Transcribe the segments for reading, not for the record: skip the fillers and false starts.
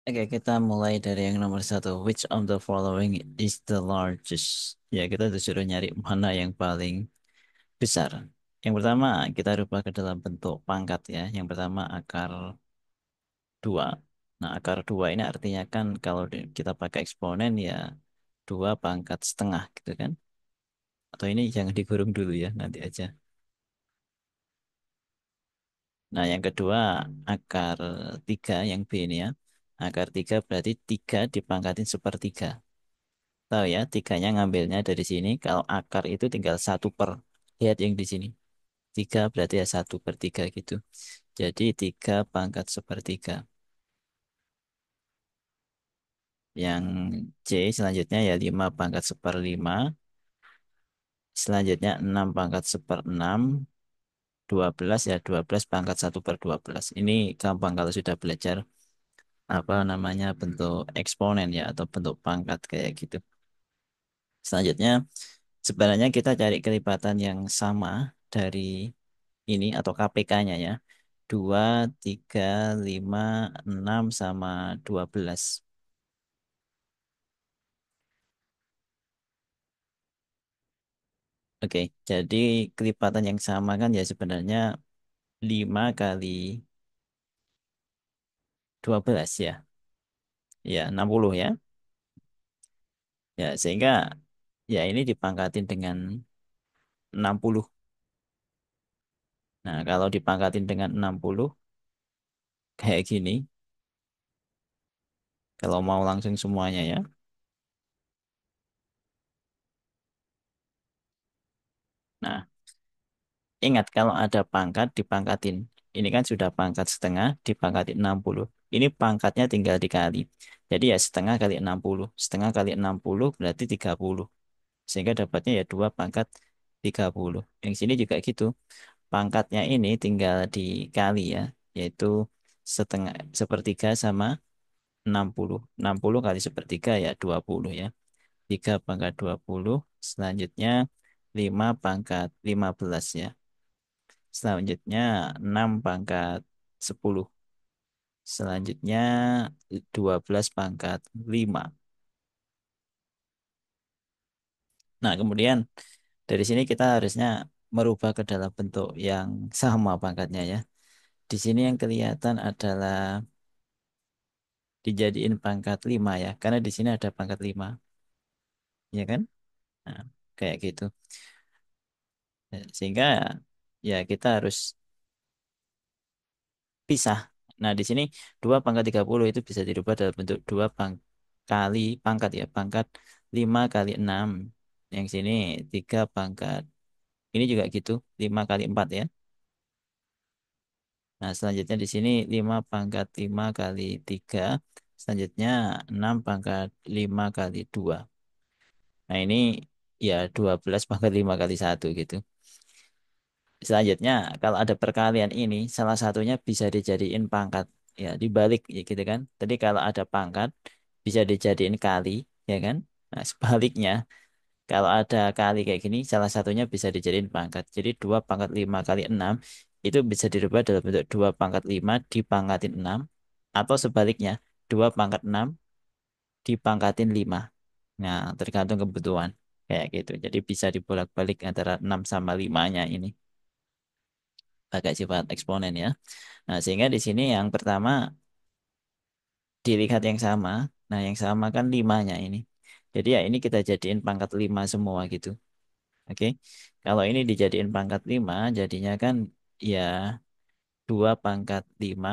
Oke, kita mulai dari yang nomor satu. Which of the following is the largest? Ya, kita disuruh nyari mana yang paling besar. Yang pertama, kita rubah ke dalam bentuk pangkat ya. Yang pertama, akar 2. Nah, akar 2 ini artinya kan kalau kita pakai eksponen ya 2 pangkat setengah gitu kan. Atau ini jangan digurung dulu ya, nanti aja. Nah, yang kedua, akar 3 yang B ini ya. Akar 3 berarti 3 dipangkatin sepertiga. Tahu ya, tiganya ngambilnya dari sini. Kalau akar itu tinggal 1/. Lihat yang di sini. 3 berarti ya 1/3 gitu. Jadi 3 pangkat sepertiga. Yang C selanjutnya ya 5 pangkat seperlima. Selanjutnya 6 pangkat seperenam. 12 ya 12 pangkat 1/12. Ini gampang kalau sudah belajar apa namanya bentuk eksponen ya atau bentuk pangkat kayak gitu. Selanjutnya sebenarnya kita cari kelipatan yang sama dari ini atau KPK-nya ya. 2, 3, 5, 6 sama 12. Oke, jadi kelipatan yang sama kan ya sebenarnya 5 kali 12 ya. Ya, 60 ya. Ya, sehingga ya ini dipangkatin dengan 60. Nah, kalau dipangkatin dengan 60 kayak gini, kalau mau langsung semuanya ya. Nah, ingat kalau ada pangkat dipangkatin. Ini kan sudah pangkat setengah dipangkatin 60. Ini pangkatnya tinggal dikali. Jadi ya setengah kali 60. Setengah kali 60 berarti 30. Sehingga dapatnya ya 2 pangkat 30. Yang sini juga gitu. Pangkatnya ini tinggal dikali ya. Yaitu setengah sepertiga sama 60. 60 kali sepertiga ya 20 ya. 3 pangkat 20. Selanjutnya 5 pangkat 15 ya. Selanjutnya 6 pangkat 10. Selanjutnya 12 pangkat 5. Nah, kemudian dari sini kita harusnya merubah ke dalam bentuk yang sama pangkatnya ya. Di sini yang kelihatan adalah dijadiin pangkat 5 ya. Karena di sini ada pangkat 5, ya kan? Nah, kayak gitu. Sehingga ya kita harus pisah. Nah, di sini 2 pangkat 30 itu bisa dirubah dalam bentuk 2 kali pangkat ya. Pangkat 5 kali 6. Yang sini 3 pangkat. Ini juga gitu. 5 kali 4 ya. Nah, selanjutnya di sini 5 pangkat 5 kali 3. Selanjutnya 6 pangkat 5 kali 2. Nah, ini ya 12 pangkat 5 kali 1 gitu. Selanjutnya, kalau ada perkalian ini, salah satunya bisa dijadiin pangkat. Ya, dibalik ya gitu kan. Tadi kalau ada pangkat, bisa dijadiin kali, ya kan? Nah, sebaliknya, kalau ada kali kayak gini, salah satunya bisa dijadiin pangkat. Jadi 2 pangkat 5 kali 6, itu bisa dirubah dalam bentuk 2 pangkat 5 dipangkatin 6. Atau sebaliknya, 2 pangkat 6 dipangkatin 5. Nah, tergantung kebutuhan. Kayak gitu. Jadi bisa dibolak-balik antara 6 sama 5-nya ini. Pakai sifat eksponen ya. Nah, sehingga di sini yang pertama dilihat yang sama. Nah, yang sama kan limanya ini. Jadi ya ini kita jadiin pangkat 5 semua gitu. Oke. Kalau ini dijadiin pangkat 5, jadinya kan ya 2 pangkat 5.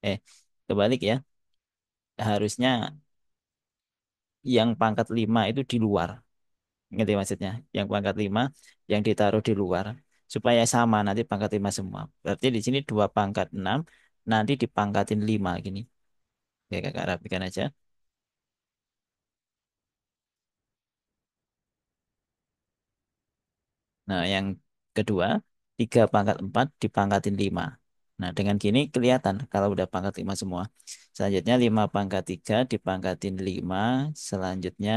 Eh, kebalik ya. Harusnya yang pangkat 5 itu di luar. Ngerti maksudnya? Yang pangkat 5 yang ditaruh di luar. Supaya sama nanti pangkat 5 semua. Berarti di sini 2 pangkat 6 nanti dipangkatin 5 gini. Ya kakak rapikan aja. Nah, yang kedua, 3 pangkat 4 dipangkatin 5. Nah, dengan gini kelihatan kalau udah pangkat 5 semua. Selanjutnya 5 pangkat 3 dipangkatin 5. Selanjutnya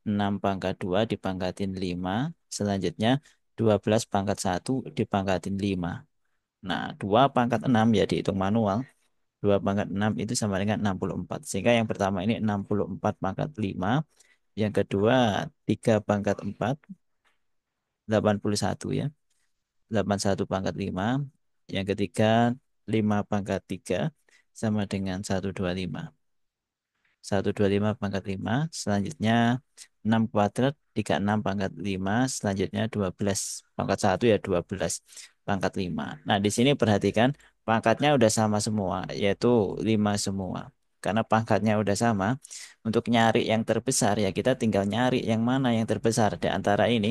6 pangkat 2 dipangkatin 5. Selanjutnya 12 pangkat 1 dipangkatin 5. Nah, 2 pangkat 6 ya dihitung manual. 2 pangkat 6 itu sama dengan 64. Sehingga yang pertama ini 64 pangkat 5. Yang kedua 3 pangkat 4, 81 ya. 81 pangkat 5. Yang ketiga 5 pangkat 3 sama dengan 125. 125 pangkat 5. Selanjutnya 6 kuadrat 36 pangkat 5. Selanjutnya 12 pangkat 1 ya 12 pangkat 5. Nah, di sini perhatikan pangkatnya udah sama semua, yaitu 5 semua. Karena pangkatnya udah sama, untuk nyari yang terbesar ya kita tinggal nyari yang mana yang terbesar di antara ini.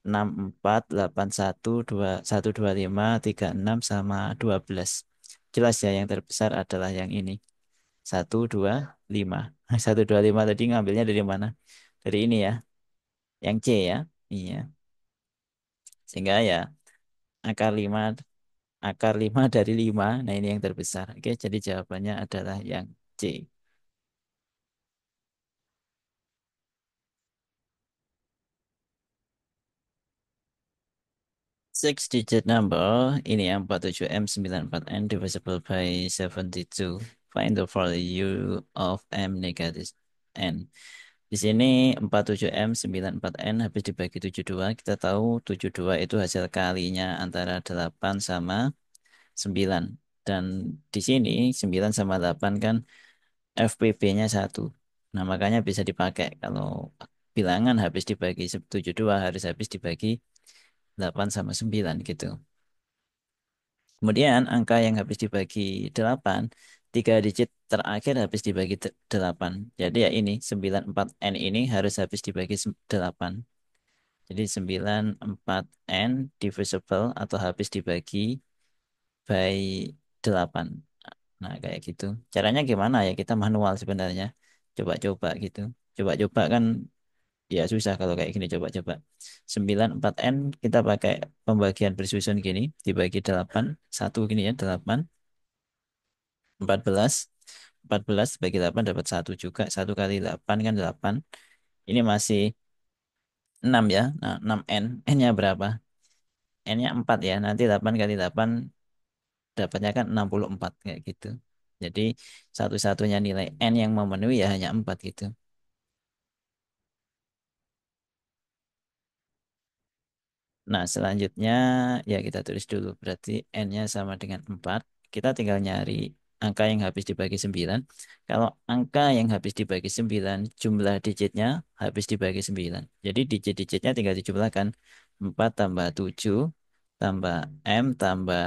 64, 81, 125, 36 sama 12. Jelas ya yang terbesar adalah yang ini. 125. 125 tadi ngambilnya dari mana? Dari ini ya, yang C ya. Iya. Sehingga ya akar 5, akar 5 dari 5. Nah, ini yang terbesar. Oke, jadi jawabannya adalah yang C. Six digit number ini yang 47M 94N divisible by 72. Find the value of M negative N. Di sini 47M 94N habis dibagi 72. Kita tahu 72 itu hasil kalinya antara 8 sama 9. Dan di sini 9 sama 8 kan FPB-nya 1. Nah, makanya bisa dipakai kalau bilangan habis dibagi 72 harus habis dibagi 8 sama 9 gitu. Kemudian angka yang habis dibagi 8, 3 digit terakhir habis dibagi 8. Jadi ya ini 94N ini harus habis dibagi 8. Jadi 94N divisible atau habis dibagi by 8. Nah, kayak gitu. Caranya gimana ya? Kita manual sebenarnya. Coba-coba gitu. Coba-coba kan ya susah kalau kayak gini. Coba-coba. 94N kita pakai pembagian bersusun gini. Dibagi 8. Satu gini ya. 8. 14. 14 bagi 8 dapat satu juga. Satu kali 8 kan 8. Ini masih 6 ya. Nah, 6N. N-nya berapa? N-nya 4 ya. Nanti 8 kali 8 dapatnya kan 64 kayak gitu. Jadi satu-satunya nilai N yang memenuhi ya hanya 4 gitu. Nah, selanjutnya ya kita tulis dulu. Berarti N-nya sama dengan 4. Kita tinggal nyari angka yang habis dibagi 9. Kalau angka yang habis dibagi 9 jumlah digitnya habis dibagi 9. Jadi digit-digitnya tinggal dijumlahkan. 4 tambah 7 tambah M tambah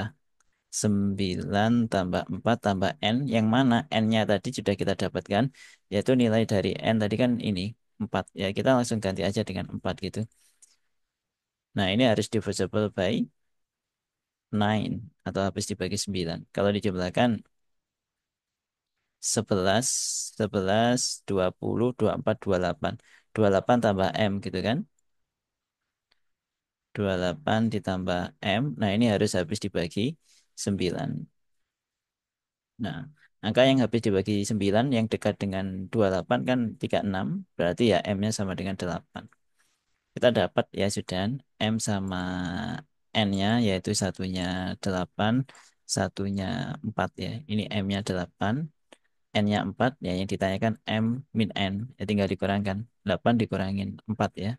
9 tambah 4 tambah N. Yang mana N-nya tadi sudah kita dapatkan. Yaitu nilai dari N tadi kan ini 4. Ya kita langsung ganti aja dengan 4 gitu. Nah, ini harus divisible by 9 atau habis dibagi 9. Kalau dijumlahkan 11, 11, 20, 24, 28. 28 tambah M gitu kan. 28 ditambah M. Nah, ini harus habis dibagi 9. Nah, angka yang habis dibagi 9 yang dekat dengan 28 kan 36. Berarti ya M-nya sama dengan 8. Kita dapat ya sudah M sama N-nya yaitu satunya 8, satunya 4 ya. Ini M-nya 8, N-nya 4 ya, yang ditanyakan M min N. Ya tinggal dikurangkan. 8 dikurangin 4 ya.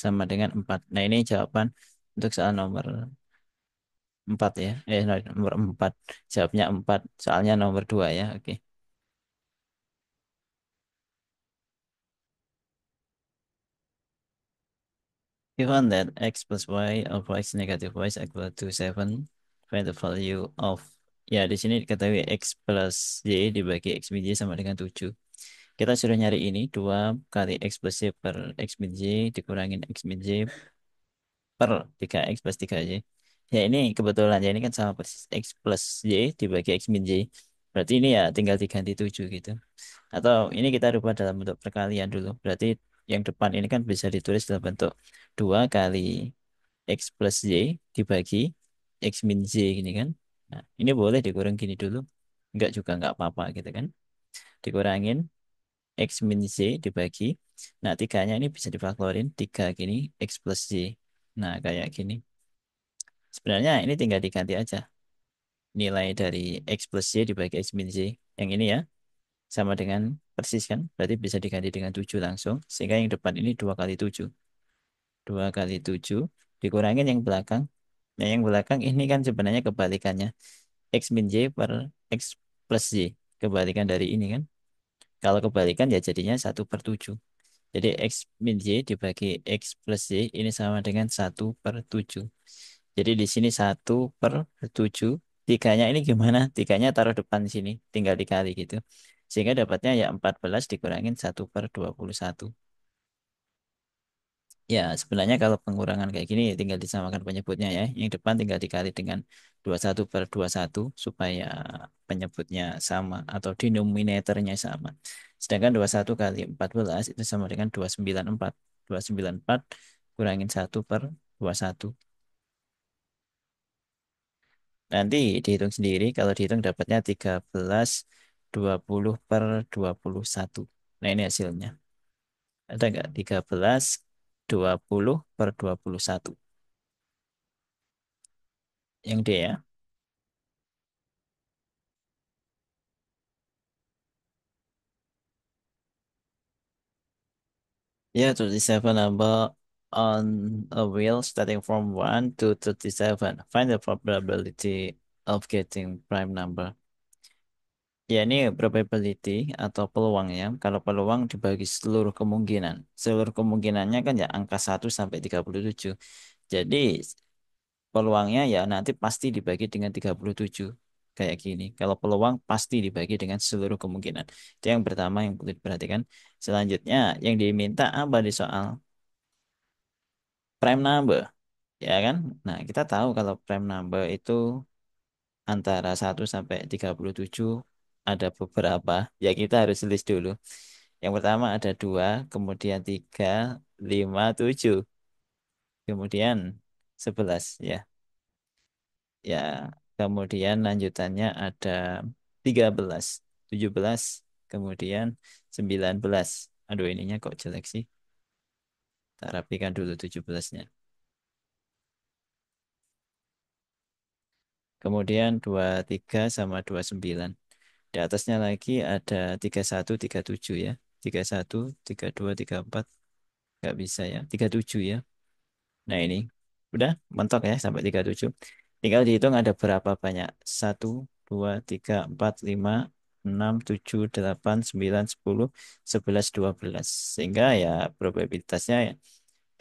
Sama dengan 4. Nah, ini jawaban untuk soal nomor 4 ya. Nomor 4. Jawabnya 4. Soalnya nomor 2 ya. Oke. Given that x plus y of x negative y is equal to 7, find the value of, ya di sini diketahui x plus y dibagi x min y sama dengan 7. Kita sudah nyari ini 2 kali x plus y per x min y dikurangin x min y per 3x plus 3y. Ya ini kebetulan ya ini kan sama persis x plus y dibagi x min y. Berarti ini ya tinggal diganti 7 gitu. Atau ini kita rubah dalam bentuk perkalian dulu. Berarti yang depan ini kan bisa ditulis dalam bentuk 2 kali X plus Y dibagi X min Y gini kan. Nah, ini boleh dikurang gini dulu. Enggak juga enggak apa-apa gitu kan. Dikurangin X min Y dibagi. Nah, tiganya ini bisa difaktorin. 3 gini X plus Y. Nah, kayak gini. Sebenarnya ini tinggal diganti aja. Nilai dari X plus Y dibagi X min Y. Yang ini ya, sama dengan persis kan. Berarti bisa diganti dengan 7 langsung. Sehingga yang depan ini 2 kali 7. 2 kali 7 dikurangin yang belakang. Nah, yang belakang ini kan sebenarnya kebalikannya. X min Y per X plus Y. Kebalikan dari ini kan. Kalau kebalikan ya jadinya 1/7. Jadi X min Y dibagi X plus Y ini sama dengan 1/7. Jadi di sini 1/7. Tiganya ini gimana? Tiganya taruh depan sini. Tinggal dikali gitu. Sehingga dapatnya ya 14 dikurangin 1/21. Ya, sebenarnya kalau pengurangan kayak gini tinggal disamakan penyebutnya ya. Yang depan tinggal dikali dengan 21/21 supaya penyebutnya sama atau denominatornya sama. Sedangkan 21 kali 14 itu sama dengan 294. 294 kurangin 1/21. Nanti dihitung sendiri. Kalau dihitung dapatnya 13/20/21. Nah, ini hasilnya. Ada nggak? 13/20/21. Yang D ya. Yeah, 37 number on a wheel starting from 1 to 37. Find the probability of getting prime number. Ya, ini probability atau peluangnya. Kalau peluang dibagi seluruh kemungkinan. Seluruh kemungkinannya kan ya angka 1 sampai 37. Jadi peluangnya ya nanti pasti dibagi dengan 37. Kayak gini. Kalau peluang pasti dibagi dengan seluruh kemungkinan. Itu yang pertama yang perlu diperhatikan. Selanjutnya yang diminta apa di soal? Prime number. Ya kan? Nah, kita tahu kalau prime number itu antara 1 sampai 37 ada beberapa. Ya, kita harus list dulu. Yang pertama ada 2, kemudian 3, 5, 7, kemudian 11. Ya, ya. Kemudian lanjutannya ada 13, 17, kemudian 19. Aduh, ininya kok jelek sih. Tak rapikan dulu 17-nya. Kemudian 23 sama 29. Di atasnya lagi ada 31, 37 ya. 31, 32, 34. Nggak bisa ya. 37 ya. Nah ini. Udah mentok ya sampai 37. Tinggal dihitung ada berapa banyak. 1, 2, 3, 4, 5, 6, 7, 8, 9, 10, 11, 12. Sehingga ya probabilitasnya ya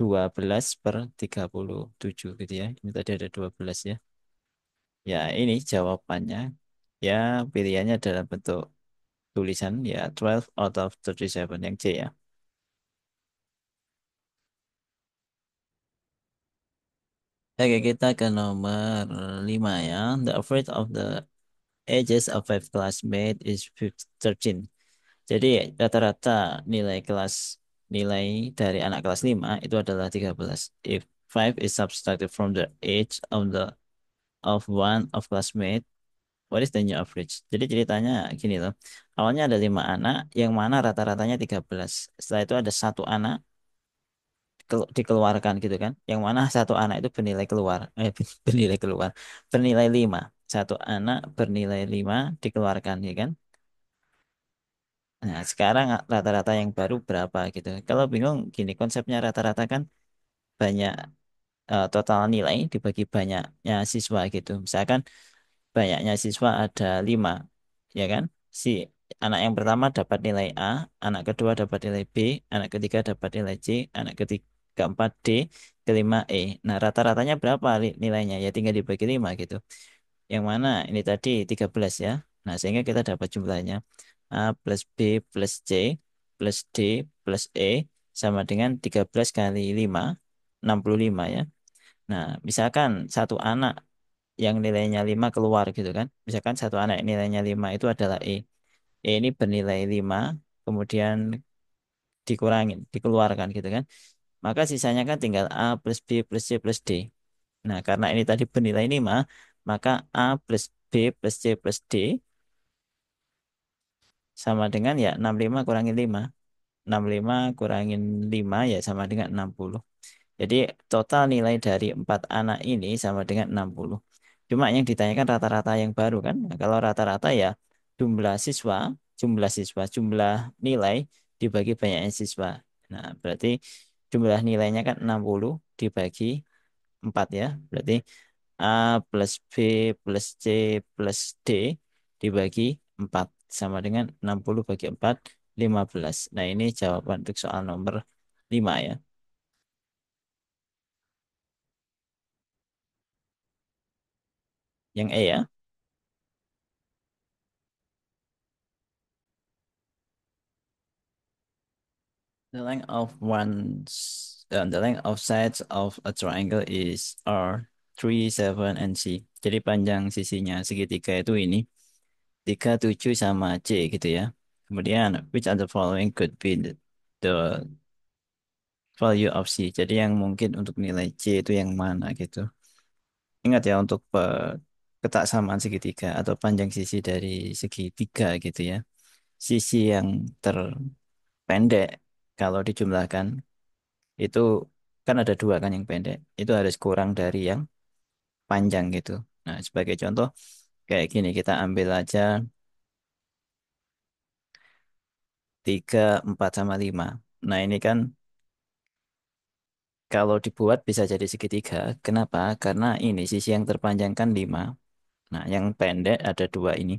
12/37 gitu ya. Ini tadi ada 12 ya. Ya ini jawabannya. Ya pilihannya dalam bentuk tulisan ya 12 out of 37 yang C ya. Oke, kita ke nomor 5 ya. The average of the ages of five classmates is 13. Jadi rata-rata nilai kelas nilai dari anak kelas 5 itu adalah 13. If five is subtracted from the age of one of classmate, what is the new average? Jadi ceritanya gini loh. Awalnya ada 5 anak, yang mana rata-ratanya 13. Setelah itu ada satu anak dikeluarkan gitu kan. Yang mana satu anak itu bernilai keluar. Bernilai keluar. Bernilai 5. Satu anak bernilai 5 dikeluarkan ya kan. Nah, sekarang rata-rata yang baru berapa gitu. Kalau bingung gini konsepnya rata-rata kan banyak total nilai dibagi banyaknya siswa gitu. Misalkan banyaknya siswa ada 5, ya kan? Si anak yang pertama dapat nilai A, anak kedua dapat nilai B, anak ketiga dapat nilai C, anak ketiga keempat D, kelima E. Nah, rata-ratanya berapa nilainya? Ya tinggal dibagi 5 gitu. Yang mana ini tadi 13 ya. Nah, sehingga kita dapat jumlahnya A plus B plus C plus D plus E sama dengan 13 kali 5, 65 ya. Nah, misalkan satu anak yang nilainya 5 keluar gitu kan. Misalkan satu anak yang nilainya 5 itu adalah E. E ini bernilai 5, kemudian dikeluarkan gitu kan. Maka sisanya kan tinggal A plus B plus C plus D. Nah, karena ini tadi bernilai 5, maka A plus B plus C plus D sama dengan ya 65 kurangin 5. 65 kurangin 5 ya sama dengan 60. Jadi total nilai dari empat anak ini sama dengan 60. Cuma yang ditanyakan rata-rata yang baru kan. Nah, kalau rata-rata ya jumlah siswa, jumlah nilai dibagi banyaknya siswa. Nah, berarti jumlah nilainya kan 60 dibagi 4 ya. Berarti A plus B plus C plus D dibagi 4 sama dengan 60 bagi 4, 15. Nah, ini jawaban untuk soal nomor 5 ya. Yang E ya. The length of sides of a triangle is R, 3, 7, and C. Jadi panjang sisinya segitiga itu ini 3, 7 sama C gitu ya. Kemudian which of the following could be the value of C. Jadi yang mungkin untuk nilai C itu yang mana gitu. Ingat ya untuk ketaksamaan segitiga atau panjang sisi dari segitiga gitu ya. Sisi yang terpendek kalau dijumlahkan itu kan ada dua kan yang pendek. Itu harus kurang dari yang panjang gitu. Nah, sebagai contoh kayak gini kita ambil aja 3, 4 sama 5. Nah, ini kan kalau dibuat bisa jadi segitiga. Kenapa? Karena ini sisi yang terpanjang kan 5. Nah, yang pendek ada dua ini.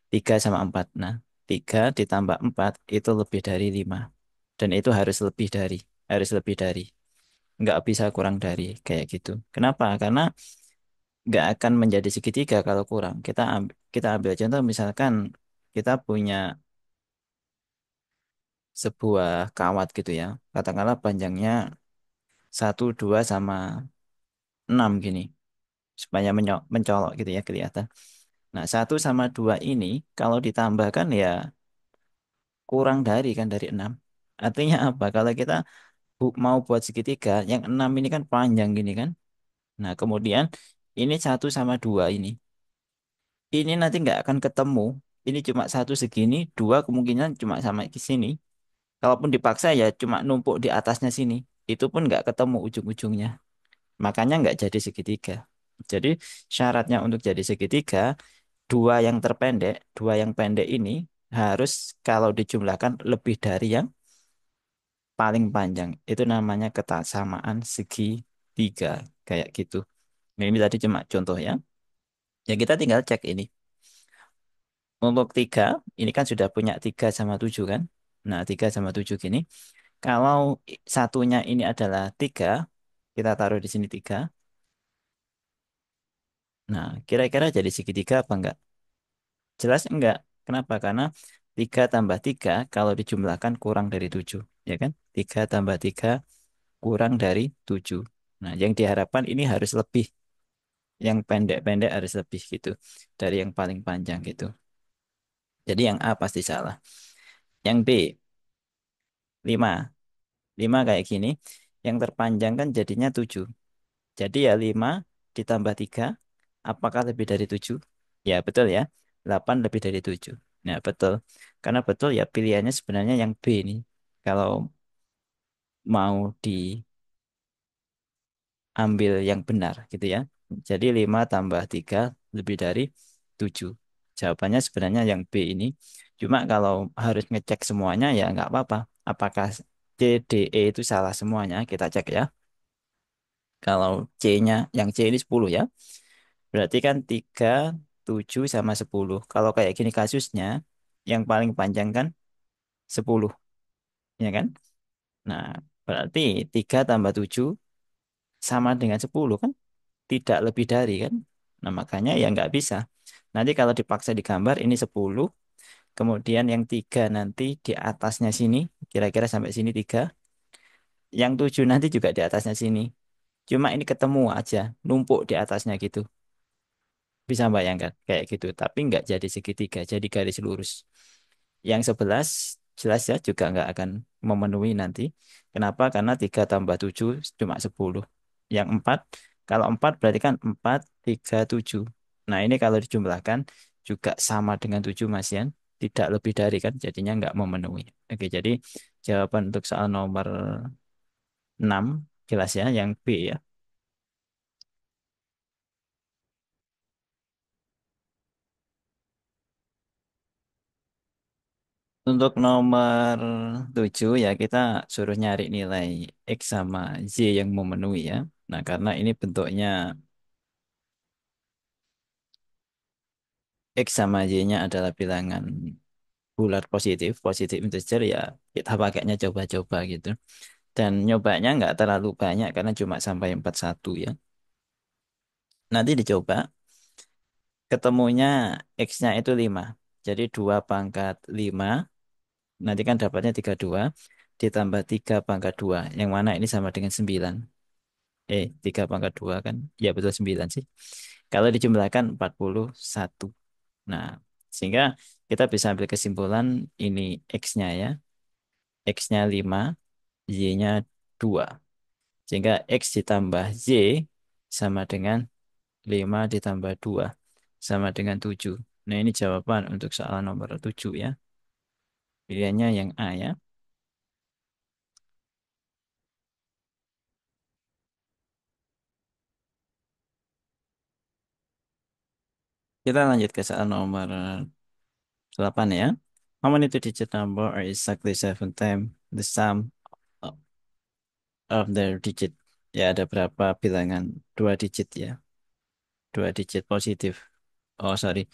3 sama 4. Nah, 3 ditambah 4 itu lebih dari 5. Dan itu harus lebih dari. Nggak bisa kurang dari kayak gitu. Kenapa? Karena nggak akan menjadi segitiga kalau kurang. Kita ambil contoh misalkan kita punya sebuah kawat gitu ya. Katakanlah panjangnya 1, 2 sama 6 gini. Supaya mencolok gitu ya kelihatan. Nah, 1 sama 2 ini kalau ditambahkan ya kurang dari kan dari 6. Artinya apa? Kalau kita mau buat segitiga, yang 6 ini kan panjang gini kan. Nah, kemudian ini 1 sama 2 ini. Ini nanti nggak akan ketemu. Ini cuma satu segini, dua kemungkinan cuma sama ke sini. Kalaupun dipaksa ya cuma numpuk di atasnya sini. Itu pun nggak ketemu ujung-ujungnya. Makanya nggak jadi segitiga. Jadi syaratnya untuk jadi segitiga, dua yang pendek ini harus kalau dijumlahkan lebih dari yang paling panjang. Itu namanya ketaksamaan segitiga. Kayak gitu. Nah, ini tadi cuma contoh ya. Ya kita tinggal cek ini. Untuk 3, ini kan sudah punya 3 sama 7 kan. Nah, 3 sama 7 gini. Kalau satunya ini adalah 3, kita taruh di sini 3. Nah, kira-kira jadi segitiga apa enggak? Jelas enggak. Kenapa? Karena 3 tambah 3 kalau dijumlahkan kurang dari 7. Ya kan? 3 tambah 3 kurang dari 7. Nah, yang diharapkan ini harus lebih. Yang pendek-pendek harus lebih gitu. Dari yang paling panjang gitu. Jadi yang A pasti salah. Yang B, 5. 5 kayak gini. Yang terpanjang kan jadinya 7. Jadi ya 5 ditambah 3, apakah lebih dari 7? Ya betul ya, 8 lebih dari 7. Nah betul, karena betul ya pilihannya sebenarnya yang B ini. Kalau mau diambil yang benar gitu ya. Jadi 5 tambah 3 lebih dari 7. Jawabannya sebenarnya yang B ini. Cuma kalau harus ngecek semuanya ya nggak apa-apa. Apakah C, D, E itu salah semuanya? Kita cek ya. Kalau C-nya, yang C ini 10 ya. Berarti kan 3, 7 sama 10. Kalau kayak gini kasusnya, yang paling panjang kan 10, ya kan? Nah, berarti 3 tambah 7 sama dengan 10 kan? Tidak lebih dari kan? Nah, makanya ya nggak bisa. Nanti kalau dipaksa digambar, ini 10. Kemudian yang 3 nanti di atasnya sini, kira-kira sampai sini 3. Yang 7 nanti juga di atasnya sini. Cuma ini ketemu aja, numpuk di atasnya gitu. Bisa bayangkan kayak gitu, tapi nggak jadi segitiga, jadi garis lurus. Yang 11 jelas ya juga nggak akan memenuhi nanti. Kenapa? Karena 3 tambah 7 cuma 10. Yang 4, kalau 4 berarti kan 4, 3, 7. Nah ini kalau dijumlahkan juga sama dengan 7 Mas Yan. Tidak lebih dari kan, jadinya nggak memenuhi. Oke, jadi jawaban untuk soal nomor 6 Jelas ya, yang B ya. Untuk nomor 7 ya kita suruh nyari nilai X sama Y yang memenuhi ya. Nah karena ini bentuknya X sama Y-nya adalah bilangan bulat positif, positif integer ya kita pakainya coba-coba gitu. Dan nyobanya nggak terlalu banyak karena cuma sampai 41 ya. Nanti dicoba, ketemunya X-nya itu 5. Jadi 2 pangkat 5, nanti kan dapatnya 32, ditambah 3 pangkat 2. Yang mana ini sama dengan 9. 3 pangkat 2 kan? Ya betul 9 sih. Kalau dijumlahkan 41. Nah, sehingga kita bisa ambil kesimpulan ini X-nya ya. X-nya 5, Y-nya 2. Sehingga X ditambah Y sama dengan 5 ditambah 2 sama dengan 7. Nah, ini jawaban untuk soal nomor 7 ya. Pilihannya yang A ya. Kita lanjut ke soal nomor 8 ya. How many two-digit number are exactly 7 times the sum of their digit? Ya, ada berapa bilangan dua digit ya? Dua digit positif. Oh, sorry.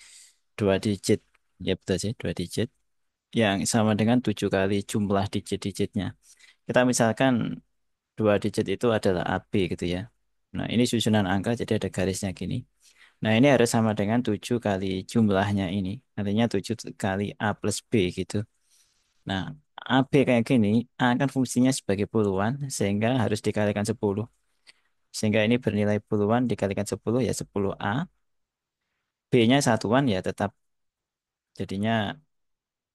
Dua digit. Ya, betul sih. Dua digit. Yang sama dengan 7 kali jumlah digit-digitnya. Kita misalkan dua digit itu adalah AB gitu ya. Nah, ini susunan angka jadi ada garisnya gini. Nah, ini harus sama dengan 7 kali jumlahnya ini. Artinya 7 kali A plus B gitu. Nah, AB kayak gini, A kan fungsinya sebagai puluhan, sehingga harus dikalikan 10. Sehingga ini bernilai puluhan dikalikan 10 ya 10A. B-nya satuan ya tetap jadinya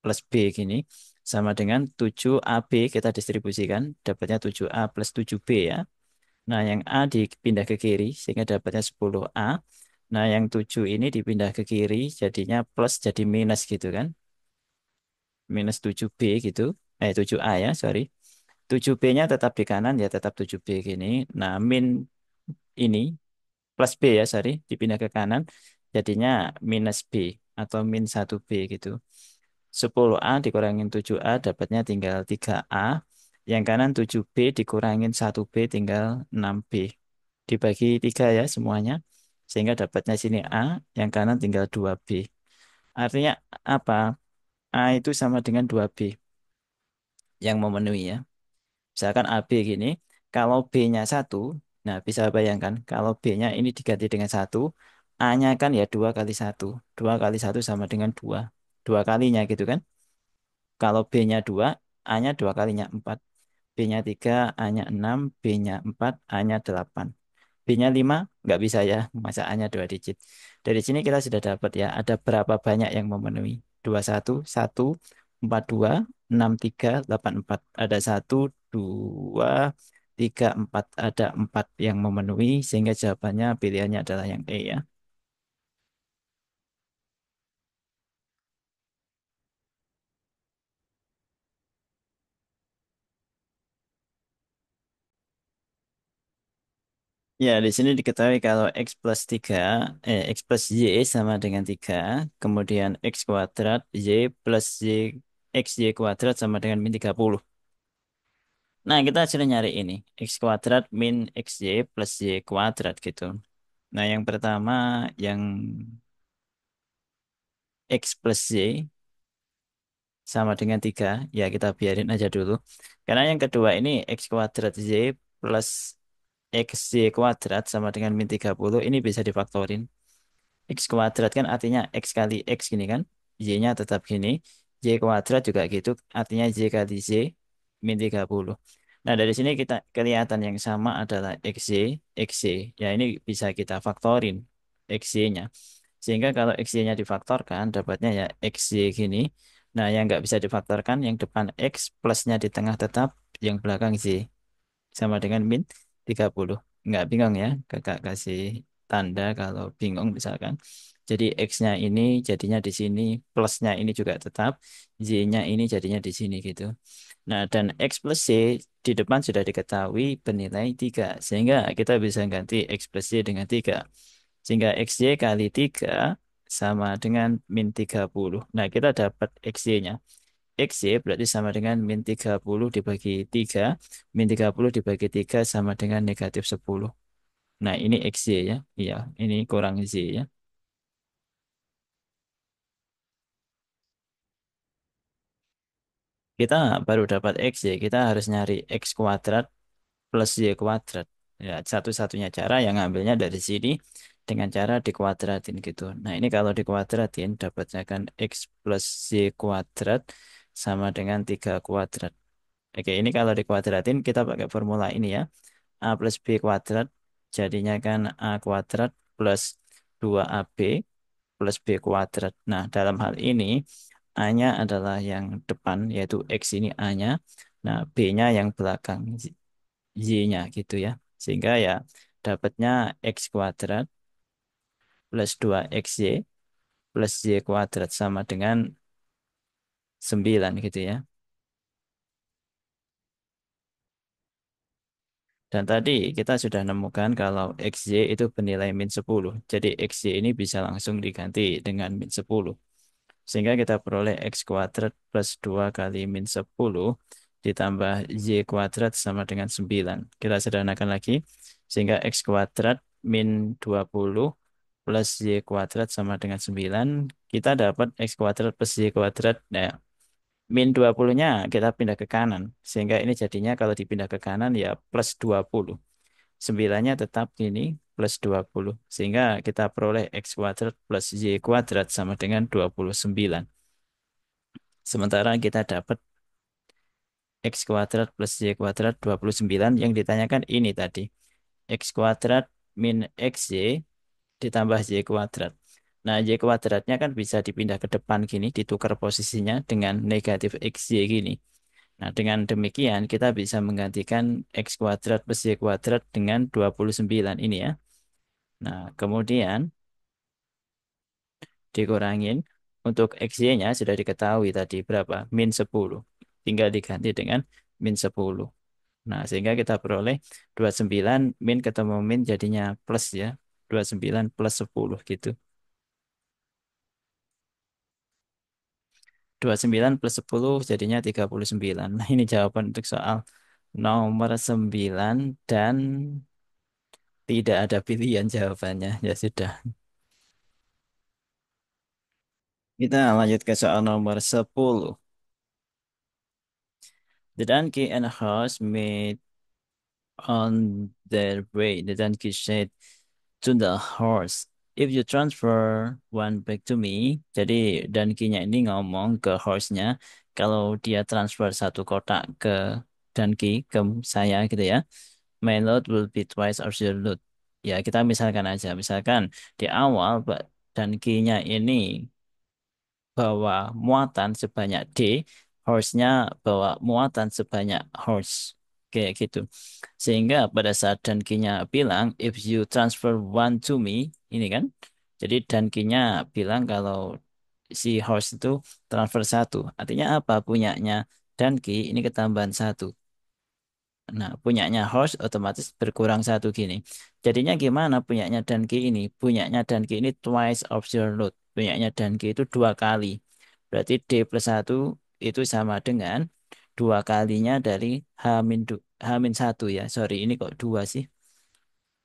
plus B gini. Sama dengan 7AB kita distribusikan, dapatnya 7A plus 7B ya. Nah, yang A dipindah ke kiri sehingga dapatnya 10A. Nah, yang 7 ini dipindah ke kiri jadinya plus jadi minus gitu kan. Minus 7B gitu. 7A ya, sorry. 7B-nya tetap di kanan ya tetap 7B gini. Nah, min ini plus B ya, sorry. Dipindah ke kanan jadinya minus B atau min 1B gitu. 10A dikurangin 7A dapatnya tinggal 3A. Yang kanan 7B dikurangin 1B tinggal 6B. Dibagi 3 ya semuanya. Sehingga dapatnya sini A, yang kanan tinggal 2B. Artinya apa? A itu sama dengan 2B yang memenuhi ya. Misalkan AB gini, kalau B-nya 1, nah bisa bayangkan kalau B-nya ini diganti dengan 1, A-nya kan ya 2 kali 1. 2 kali 1 sama dengan 2. Dua kalinya gitu kan. Kalau B-nya 2, A-nya 2 kalinya 4. B-nya 3, A-nya 6, B-nya 4, A-nya 8. B-nya 5, nggak bisa ya, masa A-nya 2 digit. Dari sini kita sudah dapat ya, ada berapa banyak yang memenuhi. 21, 1, 42, 63, 84. Ada 1, 2, 3, 4. Ada 4 yang memenuhi, sehingga jawabannya pilihannya adalah yang E ya. Ya, di sini diketahui kalau X plus 3, X plus Y sama dengan 3, kemudian X kuadrat, Y plus Y, X Y kuadrat sama dengan min 30. Nah, kita sudah nyari ini. X kuadrat min XY plus Y kuadrat gitu. Nah, yang pertama yang X plus Y sama dengan 3. Ya kita biarin aja dulu. Karena yang kedua ini X kuadrat Y plus XY kuadrat sama dengan min 30. Ini bisa difaktorin. X kuadrat kan artinya X kali X gini kan. Y-nya tetap gini. Y kuadrat juga gitu. Artinya Y kali Y min 30. Nah, dari sini kita kelihatan yang sama adalah XY, XY. Ya, ini bisa kita faktorin XY-nya. Sehingga kalau XY-nya difaktorkan, dapatnya ya XY gini. Nah, yang nggak bisa difaktorkan, yang depan X plusnya di tengah tetap, yang belakang Z. Sama dengan min 30. Nggak bingung ya, kakak kasih tanda kalau bingung misalkan. Jadi X-nya ini jadinya di sini, plusnya ini juga tetap, Y-nya ini jadinya di sini gitu. Nah, dan X plus Y di depan sudah diketahui bernilai 3. Sehingga kita bisa ganti X plus Y dengan 3. Sehingga XY kali 3 sama dengan min 30. Nah, kita dapat XY-nya. XY berarti sama dengan min 30 dibagi 3. Min 30 dibagi 3 sama dengan negatif 10. Nah, ini XY ya. Iya, ini kurang Z ya. Kita baru dapat X ya. Kita harus nyari X kuadrat plus Y kuadrat. Ya, satu-satunya cara yang ngambilnya dari sini dengan cara dikuadratin gitu. Nah, ini kalau dikuadratin dapatnya kan X plus Y kuadrat sama dengan 3 kuadrat. Oke, ini kalau dikuadratin kita pakai formula ini ya. A plus B kuadrat jadinya kan A kuadrat plus 2AB plus B kuadrat. Nah, dalam hal ini A-nya adalah yang depan yaitu X ini A-nya. Nah, B-nya yang belakang Y-nya gitu ya. Sehingga ya dapatnya X kuadrat plus 2XY plus Y kuadrat sama dengan 9 gitu ya. Dan tadi kita sudah nemukan kalau XY itu bernilai min 10. Jadi XY ini bisa langsung diganti dengan min 10. Sehingga kita peroleh X kuadrat plus 2 kali min 10 ditambah Y kuadrat sama dengan 9. Kita sederhanakan lagi. Sehingga X kuadrat min 20 plus Y kuadrat sama dengan 9. Kita dapat X kuadrat plus Y kuadrat. Nah, min 20-nya kita pindah ke kanan. Sehingga ini jadinya kalau dipindah ke kanan ya plus 20. 9-nya tetap ini plus 20. Sehingga kita peroleh X kuadrat plus Y kuadrat sama dengan 29. Sementara kita dapat X kuadrat plus Y kuadrat 29 yang ditanyakan ini tadi. X kuadrat min XY ditambah Y kuadrat. Nah, Y kuadratnya kan bisa dipindah ke depan gini, ditukar posisinya dengan negatif XY gini. Nah, dengan demikian kita bisa menggantikan X kuadrat plus Y kuadrat dengan 29 ini ya. Nah, kemudian dikurangin untuk XY-nya sudah diketahui tadi berapa? Min 10. Tinggal diganti dengan min 10. Nah, sehingga kita peroleh 29 min ketemu min jadinya plus ya. 29 plus 10 gitu. 29 plus 10 jadinya 39. Nah, ini jawaban untuk soal nomor 9 dan tidak ada pilihan jawabannya. Ya sudah. Kita lanjut ke soal nomor 10. The donkey and horse made on their way. The donkey said to the horse, "If you transfer one back to me." Jadi donkey-nya ini ngomong ke horse-nya, kalau dia transfer satu kotak ke donkey, ke saya gitu ya, my load will be twice of your load. Ya, kita misalkan aja. Misalkan di awal donkey-nya ini bawa muatan sebanyak D, horse-nya bawa muatan sebanyak horse. Kayak gitu. Sehingga pada saat Dankinya bilang, if you transfer one to me, ini kan. Jadi Dankinya bilang kalau si horse itu transfer satu. Artinya apa? Punyanya Danki ini ketambahan satu. Nah, punyanya horse otomatis berkurang satu gini. Jadinya gimana punyanya Danki ini? Punyanya Danki ini twice of your load. Punyanya Danki itu dua kali. Berarti D plus satu itu sama dengan dua kalinya dari H min satu ya. Sorry, ini kok dua sih?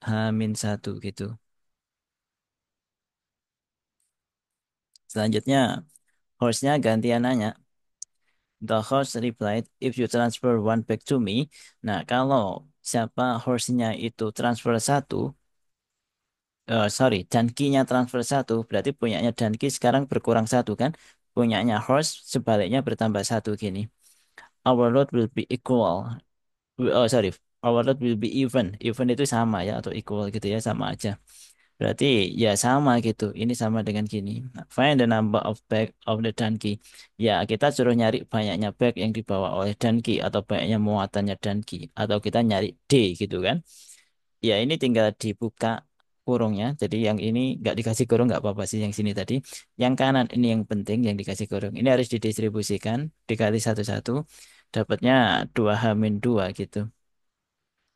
H min satu gitu. Selanjutnya, horse-nya gantian nanya. The horse replied, if you transfer one back to me. Nah, kalau siapa horse-nya itu transfer satu, sorry, Danki-nya transfer satu, berarti punyanya Danki sekarang berkurang satu kan? Punyanya horse sebaliknya bertambah satu gini. Our load will be equal. Oh, sorry. Our load will be even. Even itu sama ya, atau equal gitu ya, sama aja. Berarti ya sama gitu. Ini sama dengan gini. Find the number of bag of the donkey. Ya, kita suruh nyari banyaknya bag yang dibawa oleh donkey atau banyaknya muatannya donkey. Atau kita nyari D gitu kan. Ya, ini tinggal dibuka kurungnya. Jadi yang ini nggak dikasih kurung nggak apa-apa sih yang sini tadi. Yang kanan ini yang penting yang dikasih kurung. Ini harus didistribusikan dikali satu-satu. Dapatnya 2 - 2 gitu.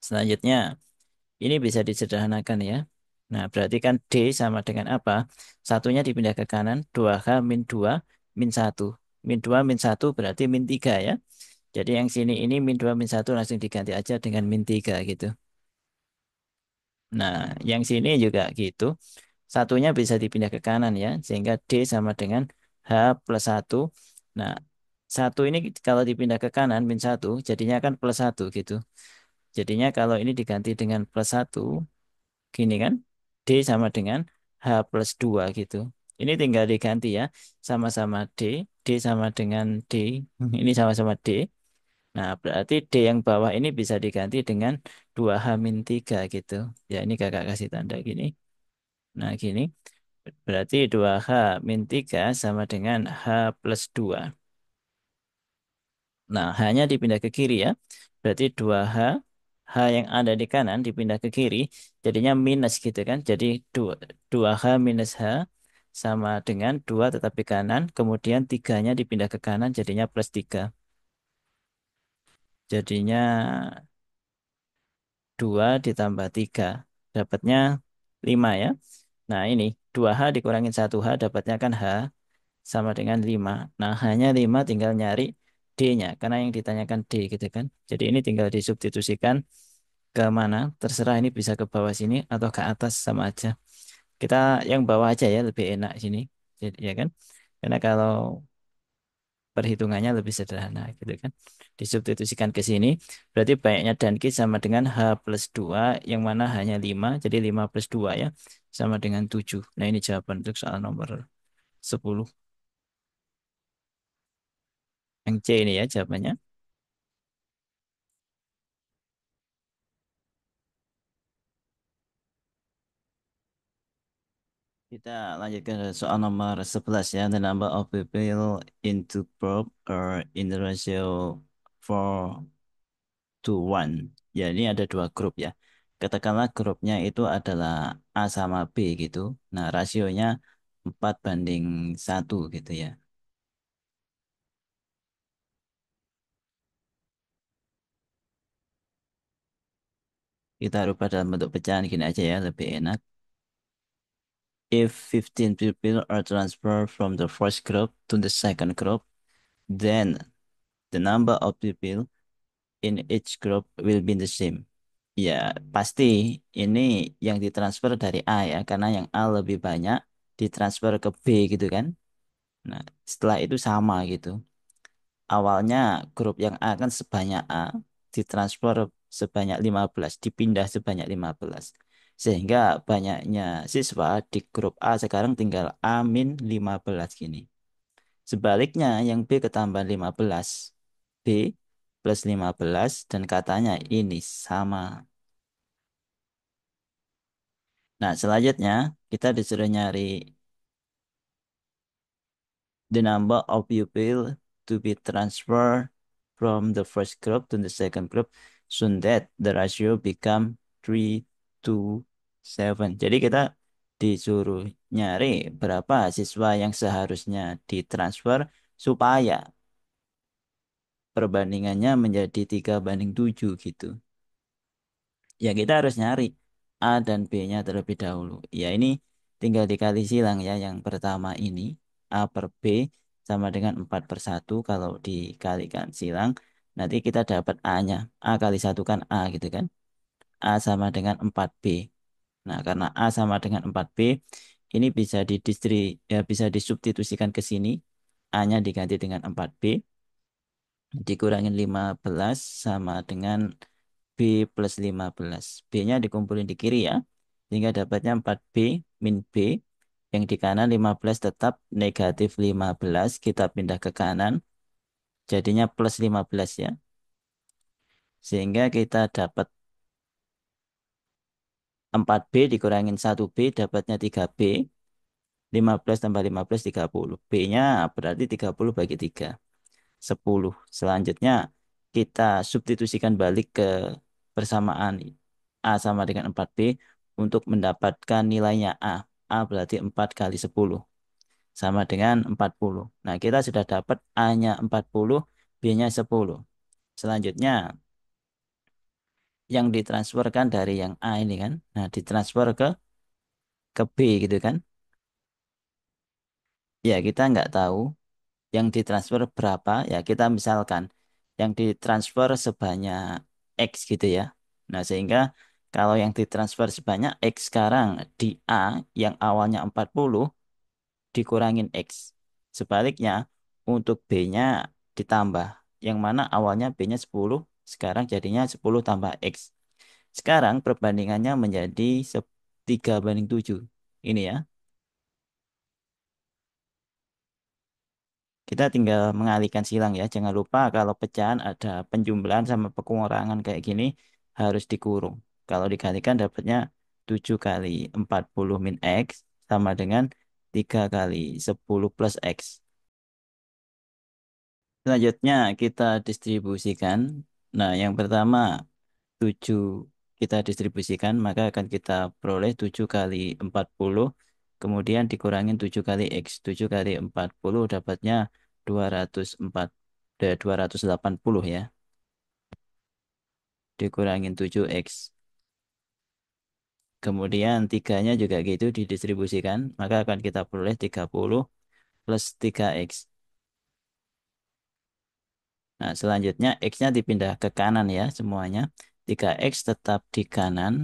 Selanjutnya ini bisa disederhanakan ya. Nah berarti kan D sama dengan apa? Satunya dipindah ke kanan. 2H - 2 -1. -1 berarti -3 ya. Jadi yang sini ini -2 - 1 langsung diganti aja dengan -3 gitu. Nah, yang sini juga gitu. Satunya bisa dipindah ke kanan ya, sehingga D sama dengan H+1. Nah, satu ini kalau dipindah ke kanan -1, jadinya kan +1 gitu. Jadinya kalau ini diganti dengan +1, gini kan, D sama dengan H+2 gitu. Ini tinggal diganti ya, sama-sama D, D sama dengan D, ini sama-sama D. Nah, berarti D yang bawah ini bisa diganti dengan 2H - 3 gitu. Ya, ini kakak kasih tanda gini. Nah, gini. Berarti 2H - 3 sama dengan H+2. Nah, hanya dipindah ke kiri ya. Berarti 2H, H yang ada di kanan dipindah ke kiri. Jadinya minus gitu kan. Jadi 2H minus H sama dengan 2 tetap di kanan. Kemudian 3-nya dipindah ke kanan jadinya +3. Jadinya 2 ditambah 3 dapatnya 5 ya. Nah ini 2H dikurangin 1H dapatnya kan H sama dengan 5. Nah hanya 5 tinggal nyari D-nya karena yang ditanyakan D gitu kan. Jadi ini tinggal disubstitusikan ke mana terserah ini bisa ke bawah sini atau ke atas sama aja. Kita yang bawah aja ya lebih enak sini. Jadi ya kan. Karena kalau perhitungannya lebih sederhana gitu kan. Disubstitusikan ke sini, berarti banyaknya Danki sama dengan H+2, yang mana hanya 5 jadi 5+2 ya, sama dengan 7. Nah ini jawaban untuk soal nomor 10. Yang C ini ya jawabannya. Kita lanjut ke soal nomor 11 ya. The number of people into group or in the ratio 4:1. Ya, ini ada dua grup ya. Katakanlah grupnya itu adalah A sama B gitu. Nah, rasionya 4:1 gitu ya. Kita rubah dalam bentuk pecahan gini aja ya, lebih enak. If 15 people are transferred from the first group to the second group, then the number of people in each group will be the same. Ya, pasti ini yang ditransfer dari A ya, karena yang A lebih banyak ditransfer ke B gitu kan. Nah, setelah itu sama gitu. Awalnya grup yang A kan sebanyak A, ditransfer sebanyak 15, dipindah sebanyak 15. Sehingga banyaknya siswa di grup A sekarang tinggal A-15 gini. Sebaliknya yang B ketambahan 15, B plus 15 dan katanya ini sama. Nah, selanjutnya kita disuruh nyari the number of pupil to be transferred from the first group to the second group so that the ratio become 3:7. Jadi kita disuruh nyari berapa siswa yang seharusnya ditransfer supaya perbandingannya menjadi 3:7 gitu. Ya kita harus nyari A dan B-nya terlebih dahulu. Ya ini tinggal dikali silang ya. Yang pertama ini A per B sama dengan 4/1. Kalau dikalikan silang nanti kita dapat A-nya. A kali 1 kan A gitu kan. A sama dengan 4B. Nah karena A sama dengan 4B ini bisa disubstitusikan ke sini. A-nya diganti dengan 4B dikurangin 15 sama dengan B plus 15. B-nya dikumpulin di kiri ya. Sehingga dapatnya 4B min B. Yang di kanan 15 tetap negatif 15. Kita pindah ke kanan. Jadinya plus 15 ya. Sehingga kita dapat 4B dikurangin 1B dapatnya 3B. 15 tambah 15 30. B-nya berarti 30 bagi 3. 10. Selanjutnya kita substitusikan balik ke persamaan A sama dengan 4B. untuk mendapatkan nilainya A. A berarti 4 kali 10 sama dengan 40. Nah, kita sudah dapat A-nya 40, B-nya 10. Selanjutnya, yang ditransferkan dari yang A ini kan. Nah, ditransfer ke B gitu kan. Ya, kita nggak tahu yang ditransfer berapa. Ya, kita misalkan yang ditransfer sebanyak X gitu ya. Nah, sehingga kalau yang ditransfer sebanyak X sekarang di A yang awalnya 40 dikurangin X. Sebaliknya, untuk B-nya ditambah. Yang mana awalnya B-nya 10, sekarang jadinya 10 tambah X. Sekarang perbandingannya menjadi 3 banding 7. Ini ya. Kita tinggal mengalihkan silang ya. Jangan lupa kalau pecahan ada penjumlahan sama pengurangan kayak gini harus dikurung. Kalau dikalikan dapatnya 7 kali 40 min X sama dengan 3 kali 10 plus X. Selanjutnya kita distribusikan. Nah, yang pertama 7 kita distribusikan, maka akan kita peroleh 7 kali 40, kemudian dikurangin 7 kali X. 7 kali 40 dapatnya 204, 280 ya, dikurangin 7X. Kemudian tiganya juga gitu didistribusikan, maka akan kita peroleh 30 plus 3X. Nah, selanjutnya X-nya dipindah ke kanan ya semuanya. 3X tetap di kanan.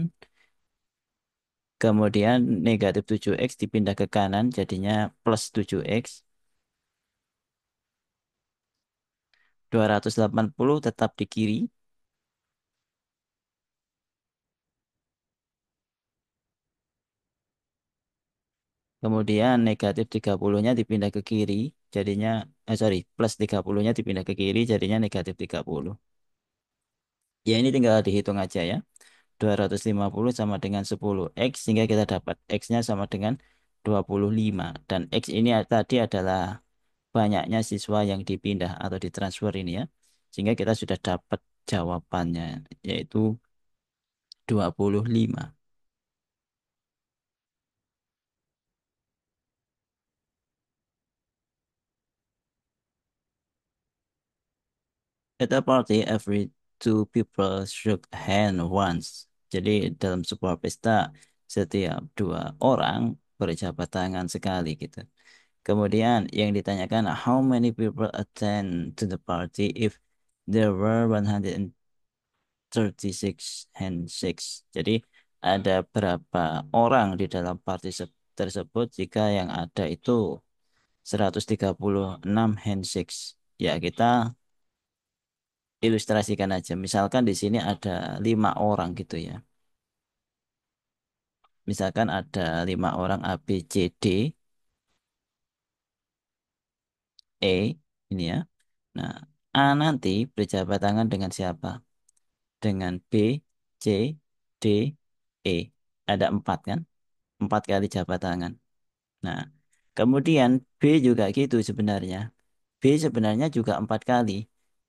Kemudian negatif 7X dipindah ke kanan jadinya plus 7X. 280 tetap di kiri. Kemudian negatif 30-nya dipindah ke kiri. Jadinya, sorry, plus 30-nya dipindah ke kiri jadinya negatif 30. Ya ini tinggal dihitung aja ya. 250 sama dengan 10X sehingga kita dapat X-nya sama dengan 25. Dan X ini tadi adalah banyaknya siswa yang dipindah atau ditransfer ini ya. Sehingga kita sudah dapat jawabannya yaitu 25. At a party, every two people shook hand once. Jadi dalam sebuah pesta, setiap dua orang berjabat tangan sekali gitu. Kemudian yang ditanyakan, how many people attend to the party if there were 136 handshakes. Jadi ada berapa orang di dalam party tersebut jika yang ada itu 136 handshakes. Ya kita ilustrasikan aja. Misalkan di sini ada 5 orang gitu ya. Misalkan ada 5 orang A, B, C, D, E, ini ya. Nah, A nanti berjabat tangan dengan siapa? Dengan B, C, D, E. Ada 4 kan? 4 kali jabat tangan. Nah, kemudian B juga gitu sebenarnya. B sebenarnya juga 4 kali.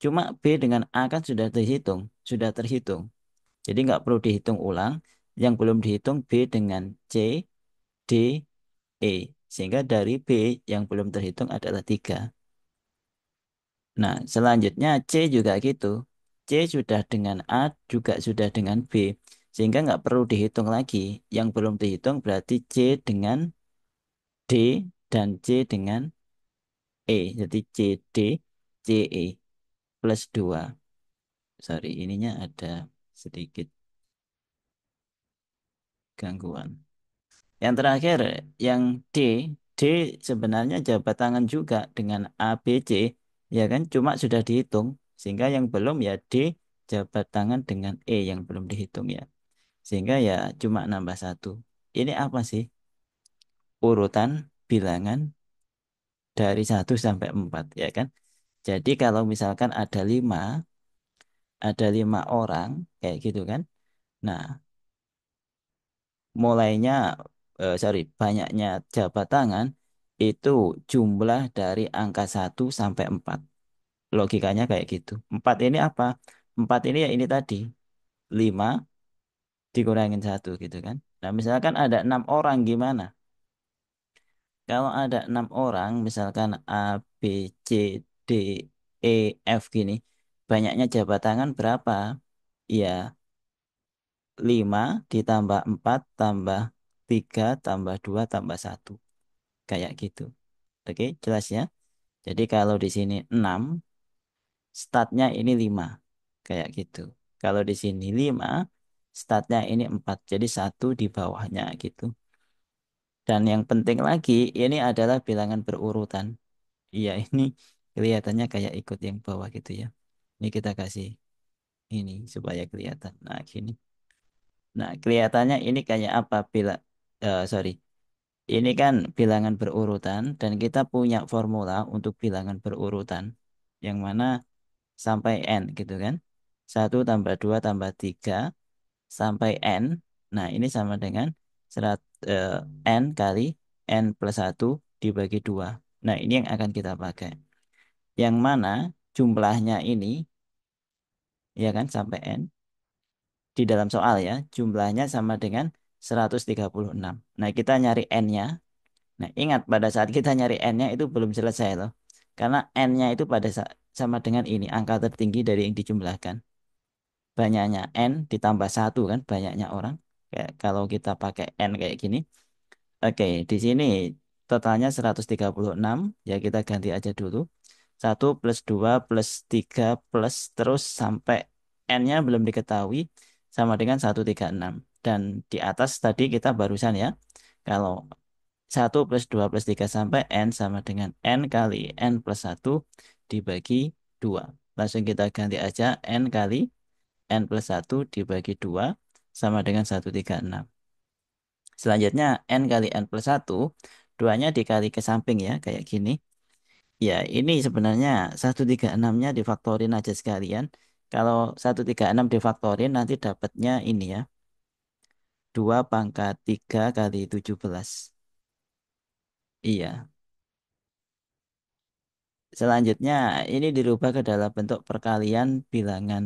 Cuma B dengan A kan sudah terhitung, sudah terhitung. Jadi nggak perlu dihitung ulang. Yang belum dihitung B dengan C, D, E. Sehingga dari B yang belum terhitung adalah 3. Nah, selanjutnya C juga gitu. C sudah dengan A, juga sudah dengan B. Sehingga nggak perlu dihitung lagi. Yang belum dihitung berarti C dengan D dan C dengan E. Jadi C, D, C, E plus 2. Sorry, ininya ada sedikit gangguan. Yang terakhir, yang D, D sebenarnya jabat tangan juga dengan A, B, C, ya kan? Cuma sudah dihitung, sehingga yang belum ya D jabat tangan dengan E yang belum dihitung ya. Sehingga ya cuma nambah 1. Ini apa sih? Urutan bilangan dari 1 sampai 4 ya kan? Jadi kalau misalkan ada lima orang kayak gitu kan? Nah, mulainya sorry banyaknya jabat tangan itu jumlah dari angka 1 sampai 4. Logikanya kayak gitu. 4 ini apa? 4 ini ya ini tadi 5 dikurangin 1 gitu kan. Nah, misalkan ada 6 orang gimana? Kalau ada 6 orang, misalkan A, B, C, D, E, F gini, banyaknya jabat tangan berapa? Ya, 5 ditambah 4 tambah 3 tambah 2 tambah satu. Kayak gitu. Oke, jelas ya? Jadi kalau di sini 6, startnya ini 5. Kayak gitu. Kalau di sini 5, startnya ini 4. Jadi satu di bawahnya gitu. Dan yang penting lagi, ini adalah bilangan berurutan. Iya, ini kelihatannya kayak ikut yang bawah gitu ya. Ini kita kasih ini supaya kelihatan. Nah, gini. Nah, kelihatannya ini kayak apa sorry. Ini kan bilangan berurutan dan kita punya formula untuk bilangan berurutan yang mana sampai n gitu kan. 1 tambah 2 tambah 3 sampai n. Nah, ini sama dengan serat, eh, n kali n plus 1 dibagi 2. Nah, ini yang akan kita pakai. Yang mana jumlahnya ini, ya kan, sampai n. Di dalam soal ya, jumlahnya sama dengan 136. Nah, kita nyari n-nya. Nah, ingat pada saat kita nyari n-nya itu belum selesai loh. Karena n-nya itu sama dengan ini, angka tertinggi dari yang dijumlahkan. Banyaknya n ditambah satu kan, banyaknya orang. Kayak kalau kita pakai n kayak gini. Oke, di sini totalnya 136. Ya, kita ganti aja dulu. 1 plus 2 plus 3 plus terus sampai n-nya belum diketahui sama dengan 136. Dan di atas tadi kita barusan ya, kalau 1 plus 2 plus 3 sampai n sama dengan n kali n plus 1 dibagi 2. Langsung kita ganti aja n kali n plus 1 dibagi 2 sama dengan 136. Selanjutnya n kali n plus 1, 2-nya dikali ke samping ya, kayak gini. Ya, ini sebenarnya 136-nya difaktorin aja sekalian. Kalau 136 difaktorin nanti dapatnya ini ya. 2 pangkat 3 kali 17. Iya. Selanjutnya ini dirubah ke dalam bentuk perkalian bilangan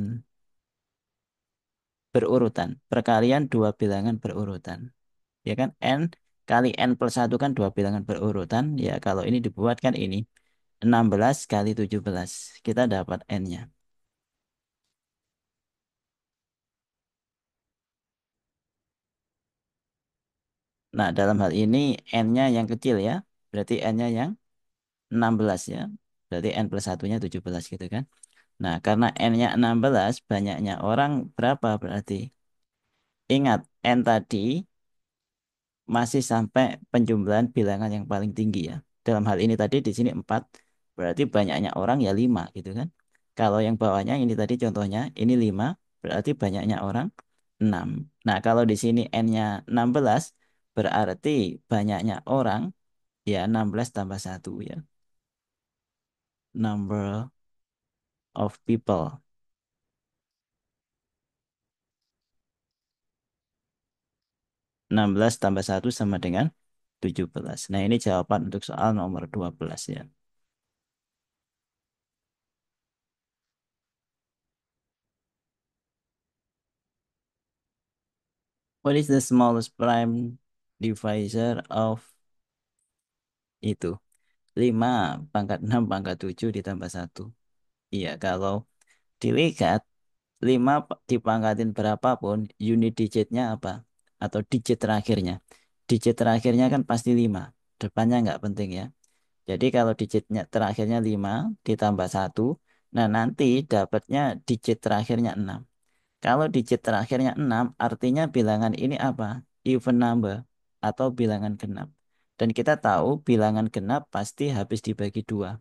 berurutan. Perkalian dua bilangan berurutan. Ya kan n kali n plus 1 kan dua bilangan berurutan. Ya kalau ini dibuat kan ini 16 kali 17. Kita dapat n-nya. Nah, dalam hal ini n-nya yang kecil ya. Berarti n-nya yang 16 ya. Berarti n plus 1-nya 17 gitu kan. Nah, karena n-nya 16, banyaknya orang berapa berarti? Ingat, n tadi masih sampai penjumlahan bilangan yang paling tinggi ya. Dalam hal ini tadi di sini 4, berarti banyaknya orang ya 5 gitu kan. Kalau yang bawahnya ini tadi contohnya, ini 5, berarti banyaknya orang 6. Nah, kalau di sini n-nya 16, berarti banyaknya orang ya 16 tambah satu ya. Number of people. 16 tambah satu sama dengan 17. Nah, ini jawaban untuk soal nomor 12 ya. What is the smallest prime divisor of itu? 5 pangkat 6 pangkat 7 ditambah satu. Iya, kalau dilihat 5 dipangkatin berapapun, unit digitnya apa? Atau digit terakhirnya. Digit terakhirnya kan pasti 5. Depannya nggak penting ya. Jadi kalau digitnya terakhirnya 5 ditambah satu, nah nanti dapatnya digit terakhirnya 6. Kalau digit terakhirnya 6, artinya bilangan ini apa? Even number atau bilangan genap. Dan kita tahu bilangan genap pasti habis dibagi 2.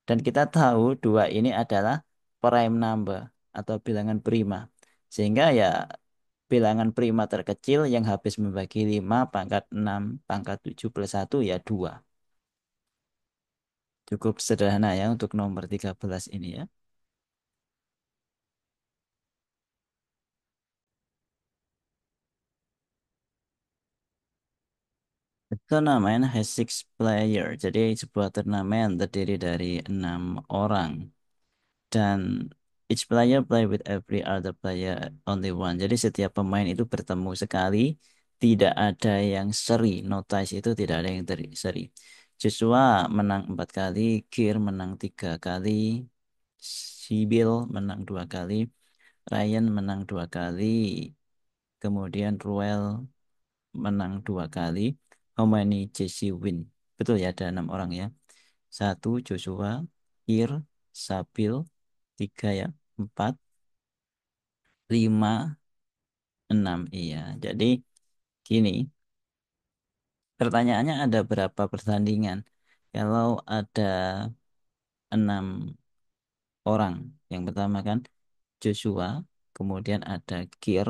Dan kita tahu 2 ini adalah prime number atau bilangan prima. Sehingga ya bilangan prima terkecil yang habis membagi 5 pangkat 6 pangkat 7 plus 1 ya 2. Cukup sederhana ya untuk nomor 13 ini ya. Turnamen has six player. Jadi sebuah turnamen terdiri dari 6 orang. Dan Each player play with every other player only one. Jadi setiap pemain itu bertemu sekali, tidak ada yang seri. No ties itu tidak ada yang seri. Joshua menang 4 kali, Kir menang 3 kali, Sibyl menang 2 kali, Ryan menang 2 kali, kemudian Ruel menang 2 kali. How many Jesse win? Betul ya, ada 6 orang ya. Satu Joshua, Kir, Sabil, tiga ya, empat, lima, enam. Iya. Jadi gini, pertanyaannya ada berapa pertandingan? Kalau ada 6 orang, yang pertama kan Joshua, kemudian ada Kir,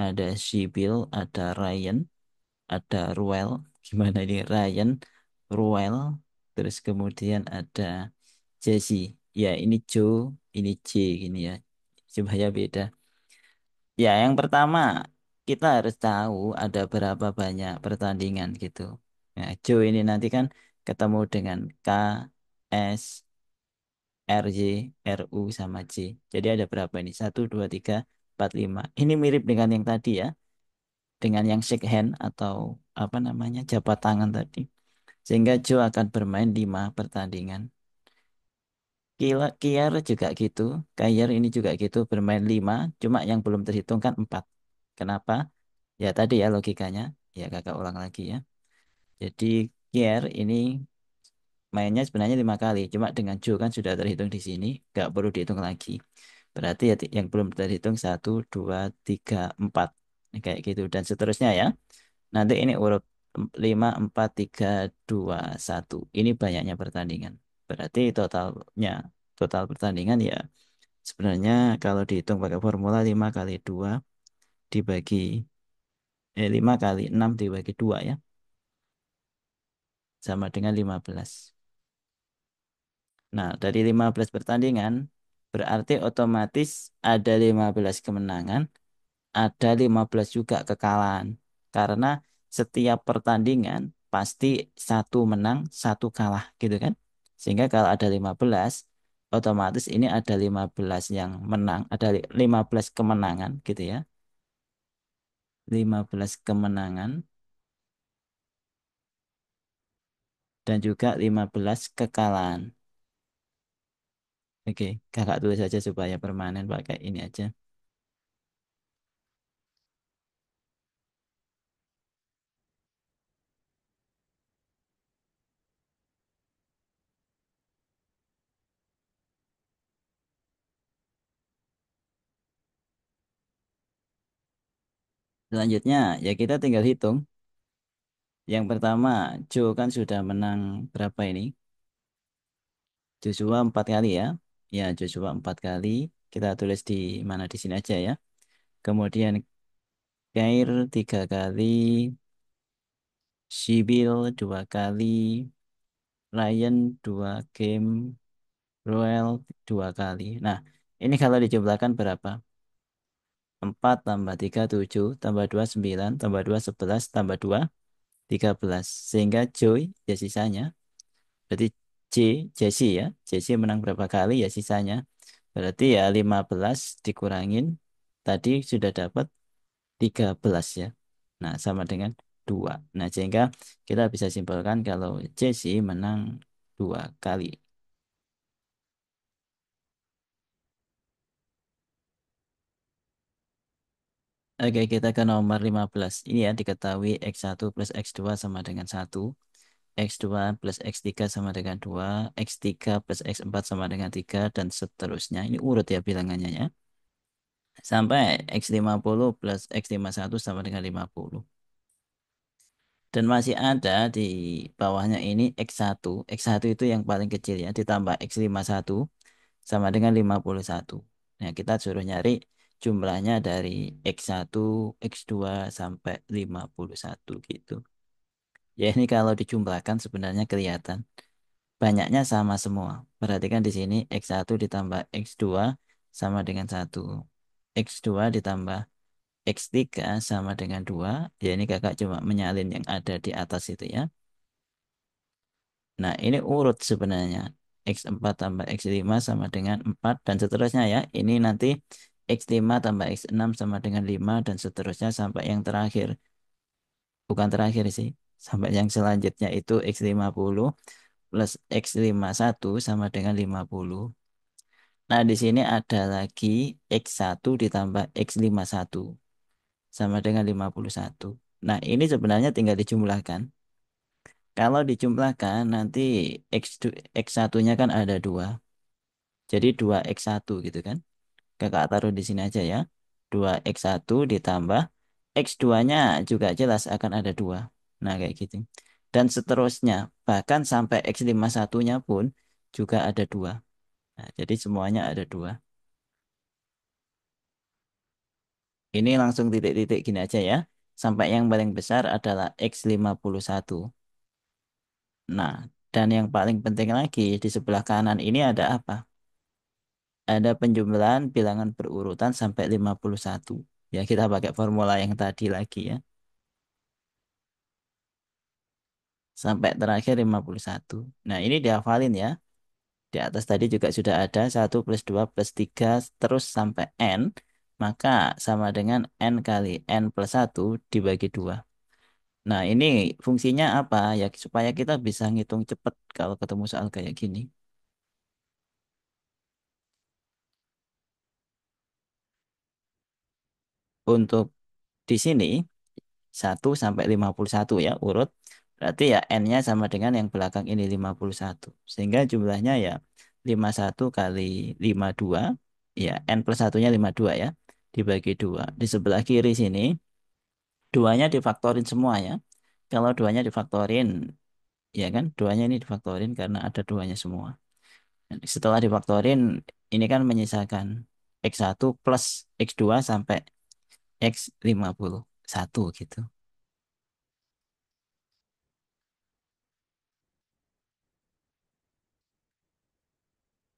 ada Sibyl, ada Ryan, ada Ruel. Gimana ini? Ryan, Ruel, terus kemudian ada Jesse. Ya, ini Joe, ini J gini ya. Supaya beda. Ya, yang pertama kita harus tahu ada berapa banyak pertandingan gitu. Nah, Joe ini nanti kan ketemu dengan K, S, R, J, R, U sama J. Jadi ada berapa ini? Satu, dua, tiga, empat, lima. Ini mirip dengan yang tadi ya, dengan yang shake hand atau apa namanya jabat tangan tadi. Sehingga Joe akan bermain 5 pertandingan. Kiar juga gitu, Kiar ini juga gitu bermain 5, cuma yang belum terhitung kan 4. Kenapa? Ya tadi ya logikanya, ya kakak ulang lagi ya. Jadi Kier ini mainnya sebenarnya 5 kali, cuma dengan Joe kan sudah terhitung di sini, nggak perlu dihitung lagi. Berarti ya yang belum terhitung satu, dua, tiga, empat. Kayak gitu dan seterusnya ya. Nanti ini urut 5, 4, 3, 2, 1. Ini banyaknya pertandingan. Berarti total pertandingan ya sebenarnya kalau dihitung pakai formula 5 kali 2 dibagi 5 kali 6 dibagi 2 ya, sama dengan 15. Nah, dari 15 pertandingan berarti otomatis ada 15 kemenangan, ada 15 juga kekalahan. Karena setiap pertandingan pasti satu menang, satu kalah gitu kan. Sehingga kalau ada 15, otomatis ini ada 15 yang menang, ada 15 kemenangan gitu ya. 15 kemenangan dan juga 15 kekalahan. Oke, kakak tulis saja supaya permanen pakai ini aja. Selanjutnya, ya kita tinggal hitung. Yang pertama, Joe kan sudah menang berapa ini? Joshua 4 kali ya. Ya, Joshua 4 kali. Kita tulis di mana di sini aja ya. Kemudian Kair 3 kali, Sibyl 2 kali, Ryan 2 game, Roel 2 kali. Nah, ini kalau dijumlahkan berapa? 4 tambah 3 7 tambah 2 9 tambah 2 11 tambah 2 13. Sehingga Joy ya sisanya. Berarti J, Jesse ya. Jesse menang berapa kali ya sisanya. Berarti ya 15 dikurangin. Tadi sudah dapat 13 ya. Nah sama dengan 2. Nah sehingga kita bisa simpulkan kalau Jesse menang 2 kali. Oke kita ke nomor 15. Ini ya diketahui X1 plus X2 sama dengan 1. X2 plus X3 sama dengan 2, X3 plus X4 sama dengan 3, dan seterusnya. Ini urut ya bilangannya ya. Sampai X50 plus X51 sama dengan 50. Dan masih ada di bawahnya ini X1. X1 itu yang paling kecil ya. Ditambah X51 sama dengan 51. Nah kita suruh nyari jumlahnya dari X1, X2 sampai 51 gitu. Ya ini kalau dijumlahkan sebenarnya kelihatan. Banyaknya sama semua. Perhatikan di sini X1 ditambah X2 sama dengan 1. X2 ditambah X3 sama dengan 2. Ya ini kakak cuma menyalin yang ada di atas itu ya. Nah ini urut sebenarnya. X4 tambah X5 sama dengan 4 dan seterusnya ya. Ini nanti X5 tambah X6 sama dengan 5 dan seterusnya sampai yang terakhir. Bukan terakhir sih. Sampai yang selanjutnya itu X50 plus X51 sama dengan 50. Nah, di sini ada lagi X1 ditambah X51 sama dengan 51. Nah, ini sebenarnya tinggal dijumlahkan. Kalau dijumlahkan nanti X1-nya kan ada 2. Jadi 2X1 gitu kan. Kakak taruh di sini aja ya. 2X1 ditambah X2-nya juga jelas akan ada 2. Nah, kayak gitu. Dan seterusnya, bahkan sampai X51-nya pun juga ada 2. Nah, jadi semuanya ada 2. Ini langsung titik-titik gini aja ya. Sampai yang paling besar adalah X51. Nah, dan yang paling penting lagi di sebelah kanan ini ada apa? Ada penjumlahan bilangan berurutan sampai 51. Ya, kita pakai formula yang tadi lagi ya. Sampai terakhir 51. Nah, ini dihafalin ya. Di atas tadi juga sudah ada 1 plus 2 plus 3 terus sampai N. Maka sama dengan N kali N plus 1 dibagi 2. Nah, ini fungsinya apa? Ya, supaya kita bisa ngitung cepat kalau ketemu soal kayak gini. Untuk di sini 1 sampai 51 ya urut. Berarti ya N-nya sama dengan yang belakang ini 51. Sehingga jumlahnya ya 51 kali 52. Ya N plus satunya 52 ya. Dibagi 2. Di sebelah kiri sini duanya difaktorin semua ya. Kalau duanya difaktorin ya kan duanya ini difaktorin karena ada duanya semua. Setelah difaktorin ini kan menyisakan X1 plus X2 sampai X51 gitu.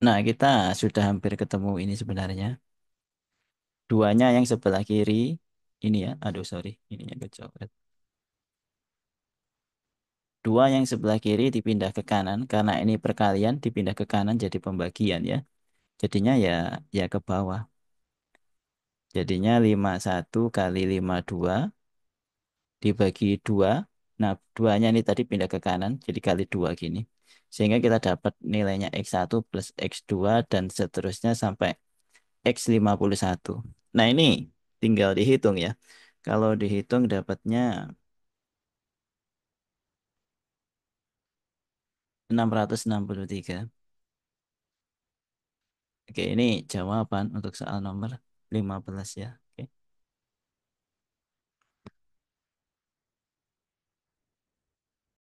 Nah, kita sudah hampir ketemu ini sebenarnya. Duanya yang sebelah kiri, ini ya, aduh sorry, ininya kecoret. Dua yang sebelah kiri dipindah ke kanan, karena ini perkalian dipindah ke kanan jadi pembagian ya. Jadinya ya ya ke bawah. Jadinya 51 kali 52 dibagi 2. Nah, duanya ini tadi pindah ke kanan, jadi kali 2 gini. Sehingga kita dapat nilainya X1 plus X2 dan seterusnya sampai X51. Nah, ini tinggal dihitung ya. Kalau dihitung dapatnya 663. Oke, ini jawaban untuk soal nomor 15 ya.